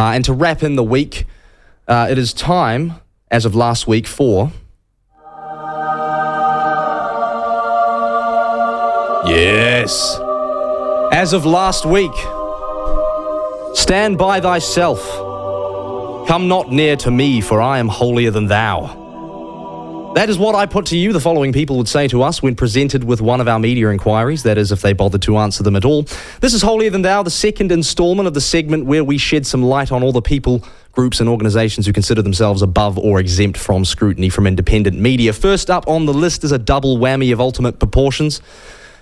And to wrap in the week, it is time, as of last week, for... Yes. As of last week, stand by thyself. Come not near to me, for I am holier than thou. That is what I put to you, the following people would say to us when presented with one of our media inquiries, that is, if they bothered to answer them at all. This is Holier Than Thou, the second instalment of the segment where we shed some light on all the people, groups and organisations who consider themselves above or exempt from scrutiny from independent media. First up on the list is a double whammy of ultimate proportions.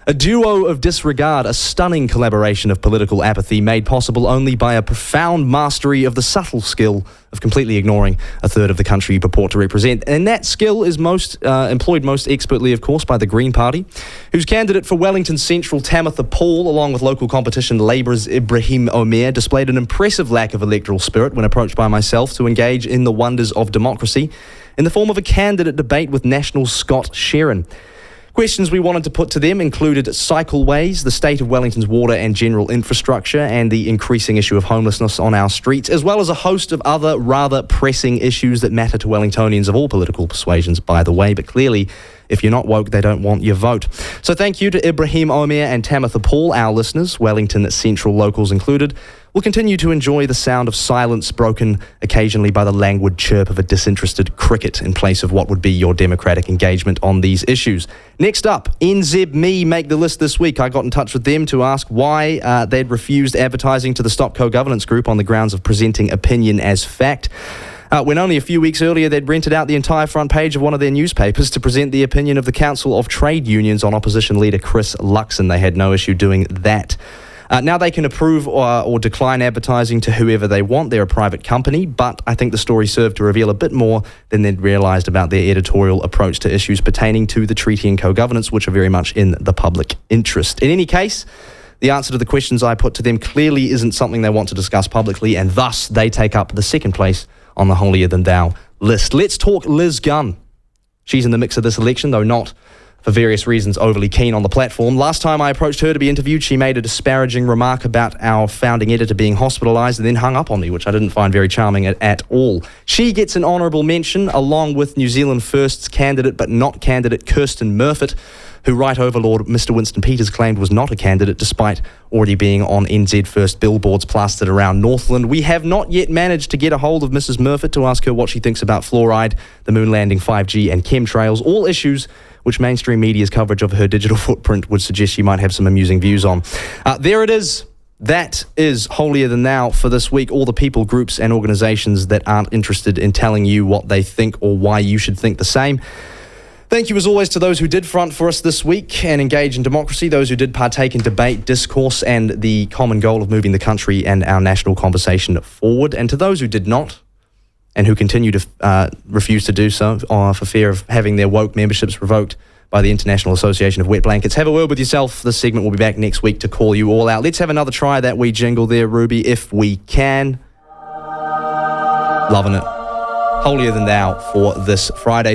A duo of disregard, a stunning collaboration of political apathy made possible only by a profound mastery of the subtle skill of completely ignoring a third of the country you purport to represent. And that skill is employed most expertly, of course, by the Green Party, whose candidate for Wellington Central, Tamitha Paul, along with local competition Labour's Ibrahim Omer, displayed an impressive lack of electoral spirit when approached by myself to engage in the wonders of democracy in the form of a candidate debate with National Scott Sheeran. Questions we wanted to put to them included cycleways, the state of Wellington's water and general infrastructure, and the increasing issue of homelessness on our streets, as well as a host of other rather pressing issues that matter to Wellingtonians of all political persuasions, by the way. But clearly, if you're not woke, they don't want your vote. So thank you to Ibrahim Omer and Tamitha Paul, our listeners, Wellington Central locals included. We'll continue to enjoy the sound of silence broken occasionally by the languid chirp of a disinterested cricket in place of what would be your democratic engagement on these issues. Next up, NZME make the list this week. I got in touch with them to ask why they'd refused advertising to the Stop Co-Governance Group on the grounds of presenting opinion as fact. When only a few weeks earlier they'd rented out the entire front page of one of their newspapers to present the opinion of the Council of Trade Unions on opposition leader Chris Luxon. They had no issue doing that. Now they can approve or decline advertising to whoever they want. They're a private company, but I think the story served to reveal a bit more than they'd realised about their editorial approach to issues pertaining to the treaty and co-governance, which are very much in the public interest. In any case, the answer to the questions I put to them clearly isn't something they want to discuss publicly, and thus they take up the second place on the Holier Than Thou list. Let's talk Liz Gunn. She's in the mix of this election, though not for various reasons overly keen on the platform. Last time I approached her to be interviewed, she made a disparaging remark about our founding editor being hospitalised and then hung up on me, which I didn't find very charming at all. She gets an honourable mention along with New Zealand First's candidate but not candidate Kirsten Murfitt, who right overlord Mr. Winston Peters claimed was not a candidate despite already being on NZ First billboards plastered around Northland. We have not yet managed to get a hold of Mrs. Murfitt to ask her what she thinks about fluoride, the moon landing, 5G and chemtrails, all issues which mainstream media's coverage of her digital footprint would suggest she might have some amusing views on. There it is. That is Holier Than Thou for this week. All the people, groups and organisations that aren't interested in telling you what they think or why you should think the same. Thank you as always to those who did front for us this week and engage in democracy, those who did partake in debate, discourse and the common goal of moving the country and our national conversation forward, and to those who did not and who continue to refuse to do so for fear of having their woke memberships revoked by the International Association of Wet Blankets. Have a word with yourself. This segment will be back next week to call you all out. Let's have another try of that wee jingle there, Ruby, if we can. Loving it. Holier Than Thou for this Friday.